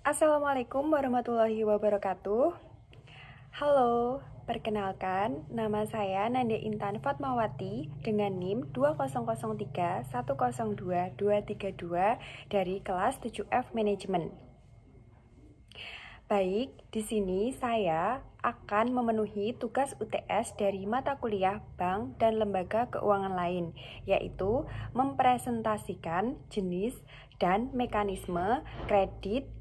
Assalamualaikum warahmatullahi wabarakatuh. Halo, perkenalkan nama saya Nanda Intan Fatmawati dengan NIM 2003102232 dari kelas 7F Manajemen. Baik, di sini saya akan memenuhi tugas UTS dari mata kuliah bank dan lembaga keuangan lain, yaitu mempresentasikan jenis dan mekanisme kredit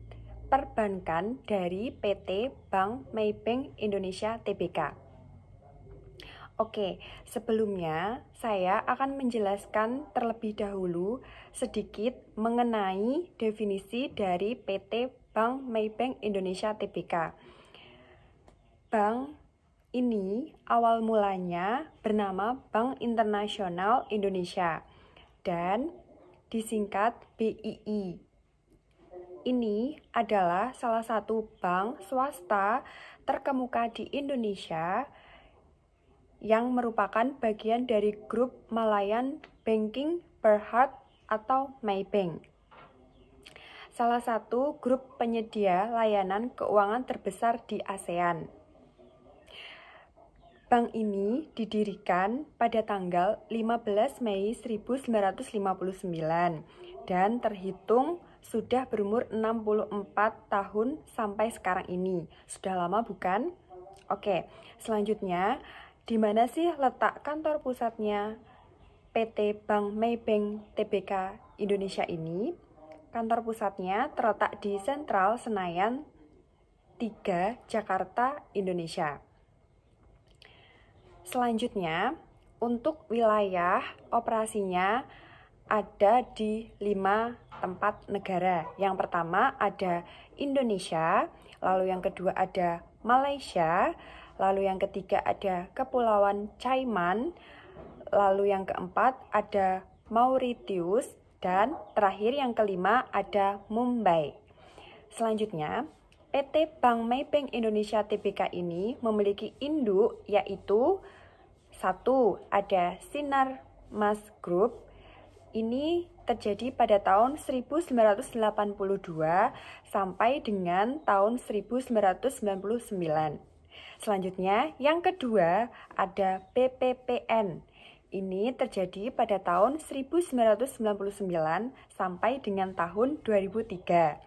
perbankan dari PT Bank Maybank Indonesia Tbk. Oke, sebelumnya saya akan menjelaskan terlebih dahulu sedikit mengenai definisi dari PT Bank Maybank Indonesia Tbk. Bank ini awal mulanya bernama Bank Internasional Indonesia dan disingkat BII. Ini adalah salah satu bank swasta terkemuka di Indonesia yang merupakan bagian dari grup Malayan Banking Berhad atau Maybank. Salah satu grup penyedia layanan keuangan terbesar di ASEAN. Bank ini didirikan pada tanggal 15 Mei 1959 dan terhitung sudah berumur 64 tahun sampai sekarang ini. Sudah lama bukan? Oke, selanjutnya di mana sih letak kantor pusatnya PT Bank Maybank Tbk Indonesia ini? Kantor pusatnya terletak di Sentral Senayan 3, Jakarta, Indonesia. Selanjutnya, untuk wilayah operasinya ada di 5 tempat negara. Yang pertama ada Indonesia, lalu yang kedua ada Malaysia, lalu yang ketiga ada Kepulauan Cayman, lalu yang keempat ada Mauritius, dan terakhir yang kelima ada Mumbai. Selanjutnya, PT Bank Maybank Indonesia Tbk ini memiliki induk yaitu 1. Ada Sinar Mas Group. Ini terjadi pada tahun 1982 sampai dengan tahun 1999. Selanjutnya, yang kedua ada BPPN. Ini terjadi pada tahun 1999 sampai dengan tahun 2003.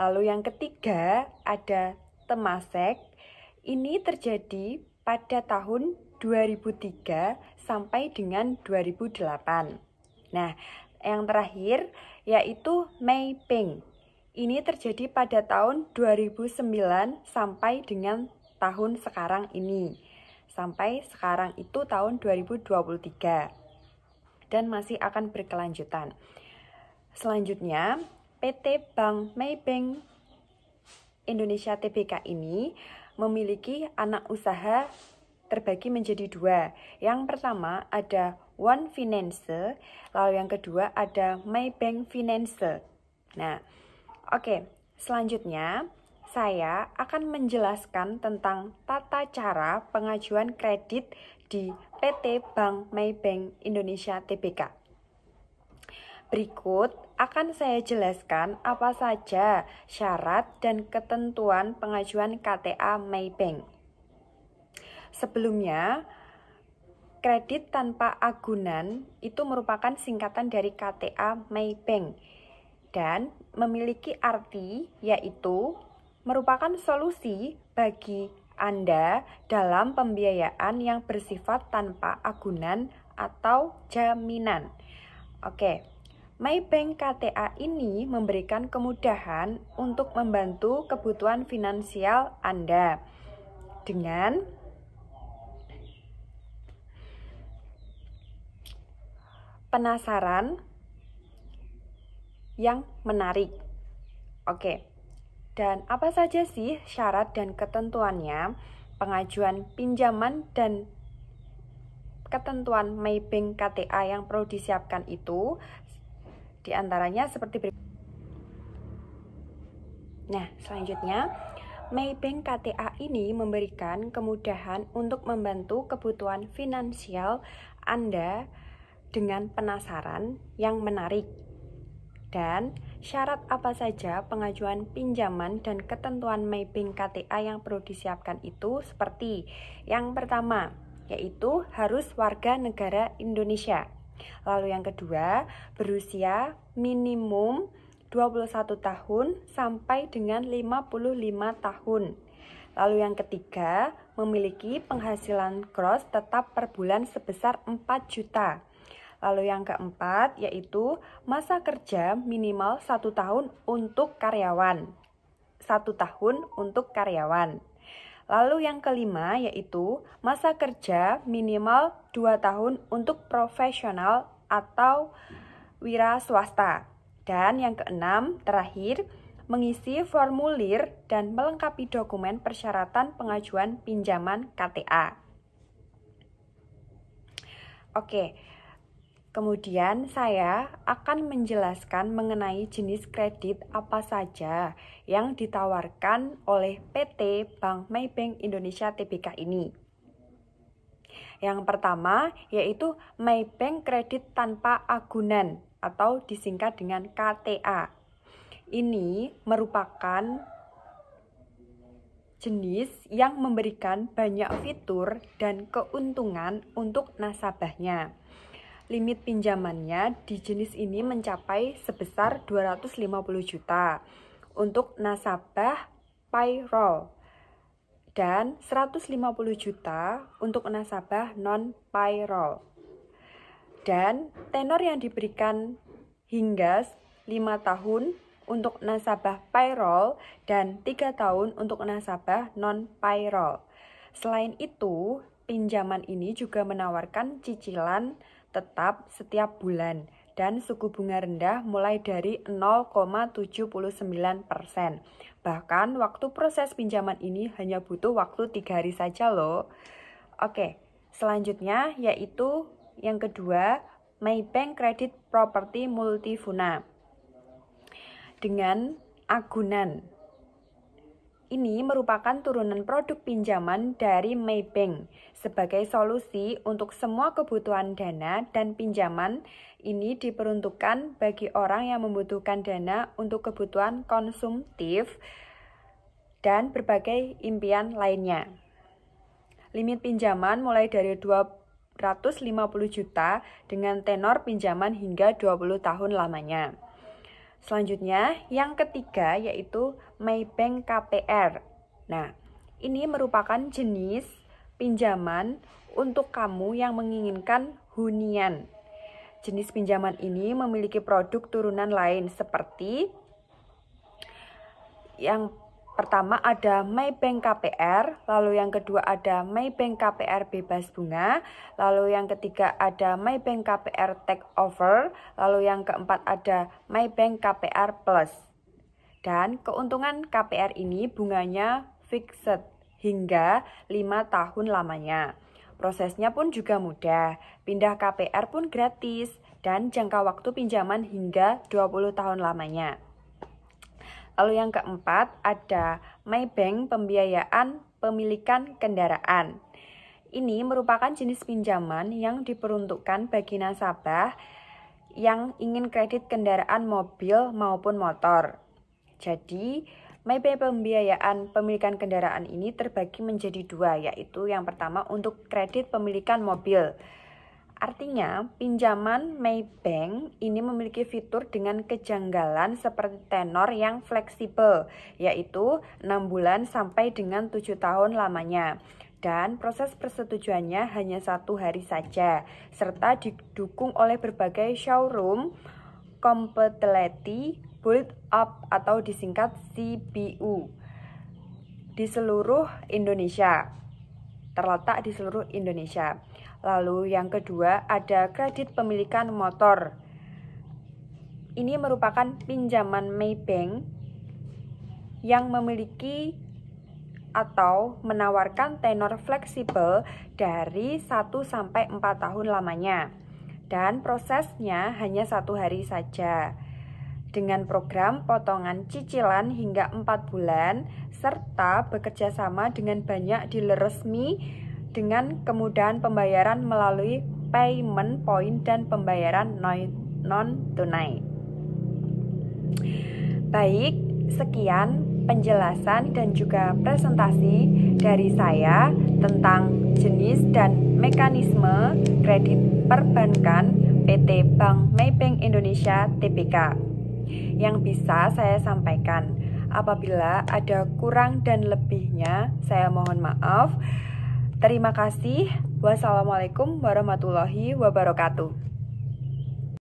Lalu yang ketiga ada Temasek. Ini terjadi pada tahun 2003 sampai dengan 2008. Nah, yang terakhir yaitu Maybank. Ini terjadi pada tahun 2009 sampai dengan tahun sekarang ini. Sampai sekarang itu tahun 2023 dan masih akan berkelanjutan. Selanjutnya, PT Bank Maybank Indonesia Tbk ini memiliki anak usaha terbagi menjadi 2. Yang pertama ada One Finance, lalu yang kedua ada Maybank Finance. Nah, oke, selanjutnya saya akan menjelaskan tentang tata cara pengajuan kredit di PT Bank Maybank Indonesia Tbk. Berikut akan saya jelaskan apa saja syarat dan ketentuan pengajuan KTA Maybank. Sebelumnya, kredit tanpa agunan itu merupakan singkatan dari KTA Maybank dan memiliki arti yaitu merupakan solusi bagi Anda dalam pembiayaan yang bersifat tanpa agunan atau jaminan. Oke, Maybank KTA ini memberikan kemudahan untuk membantu kebutuhan finansial Anda dengan penasaran yang menarik. Oke. Dan apa saja sih syarat dan ketentuannya pengajuan pinjaman dan ketentuan Maybank KTA yang perlu disiapkan itu? Di antaranya seperti berikut. Nah, selanjutnya Maybank KTA ini memberikan kemudahan untuk membantu kebutuhan finansial Anda dengan penasaran yang menarik. Dan syarat apa saja pengajuan pinjaman dan ketentuan Maybank KTA yang perlu disiapkan itu seperti yang pertama, yaitu harus warga negara Indonesia. Lalu yang kedua, berusia minimum 21 tahun sampai dengan 55 tahun. Lalu yang ketiga, memiliki penghasilan gross tetap per bulan sebesar 4 juta. Lalu yang keempat yaitu masa kerja minimal 1 tahun untuk karyawan. 1 tahun untuk karyawan. Lalu yang kelima yaitu masa kerja minimal 2 tahun untuk profesional atau wira swasta. Dan yang keenam terakhir, mengisi formulir dan melengkapi dokumen persyaratan pengajuan pinjaman KTA. Oke. Kemudian saya akan menjelaskan mengenai jenis kredit apa saja yang ditawarkan oleh PT Bank Maybank Indonesia Tbk ini. Yang pertama yaitu Maybank Kredit Tanpa Agunan atau disingkat dengan KTA. Ini merupakan jenis yang memberikan banyak fitur dan keuntungan untuk nasabahnya. Limit pinjamannya di jenis ini mencapai sebesar 250 juta untuk nasabah payroll dan 150 juta untuk nasabah non-payroll. Dan tenor yang diberikan hingga 5 tahun untuk nasabah payroll dan 3 tahun untuk nasabah non-payroll. Selain itu, pinjaman ini juga menawarkan cicilan tetap setiap bulan dan suku bunga rendah mulai dari 0,79%. Bahkan waktu proses pinjaman ini hanya butuh waktu 3 hari saja loh. Oke, selanjutnya yaitu yang kedua, Maybank Kredit Properti Multifuna dengan agunan. Ini merupakan turunan produk pinjaman dari Maybank. Sebagai solusi untuk semua kebutuhan dana dan pinjaman, ini diperuntukkan bagi orang yang membutuhkan dana untuk kebutuhan konsumtif dan berbagai impian lainnya. Limit pinjaman mulai dari 250 juta dengan tenor pinjaman hingga 20 tahun lamanya. Selanjutnya, yang ketiga yaitu Maybank KPR. Nah, ini merupakan jenis pinjaman untuk kamu yang menginginkan hunian. Jenis pinjaman ini memiliki produk turunan lain seperti yang pertama ada Maybank KPR, lalu yang kedua ada Maybank KPR bebas bunga, lalu yang ketiga ada Maybank KPR take over, lalu yang keempat ada Maybank KPR Plus. Dan keuntungan KPR ini bunganya fixed hingga 5 tahun lamanya. Prosesnya pun juga mudah, pindah KPR pun gratis, dan jangka waktu pinjaman hingga 20 tahun lamanya. Lalu yang keempat ada Maybank Pembiayaan Pemilikan Kendaraan. Ini merupakan jenis pinjaman yang diperuntukkan bagi nasabah yang ingin kredit kendaraan mobil maupun motor. Jadi, Maybank Pembiayaan Pemilikan Kendaraan ini terbagi menjadi 2, yaitu yang pertama untuk kredit pemilikan mobil. Artinya, pinjaman Maybank ini memiliki fitur dengan kejanggalan seperti tenor yang fleksibel, yaitu 6 bulan sampai dengan 7 tahun lamanya. Dan proses persetujuannya hanya 1 hari saja, serta didukung oleh berbagai showroom compatibility build up atau disingkat CBU di seluruh Indonesia. Terletak di seluruh Indonesia. Lalu yang kedua ada kredit pemilikan motor. Ini merupakan pinjaman Maybank yang memiliki atau menawarkan tenor fleksibel dari 1 sampai 4 tahun lamanya. Dan prosesnya hanya 1 hari saja. Dengan program potongan cicilan hingga 4 bulan serta bekerja sama dengan banyak dealer resmi dengan kemudahan pembayaran melalui payment point dan pembayaran non-tunai. Baik, sekian penjelasan dan juga presentasi dari saya tentang jenis dan mekanisme kredit perbankan PT Bank Maybank Indonesia Tbk. Yang bisa saya sampaikan, apabila ada kurang dan lebihnya, saya mohon maaf. Terima kasih. Wassalamualaikum warahmatullahi wabarakatuh.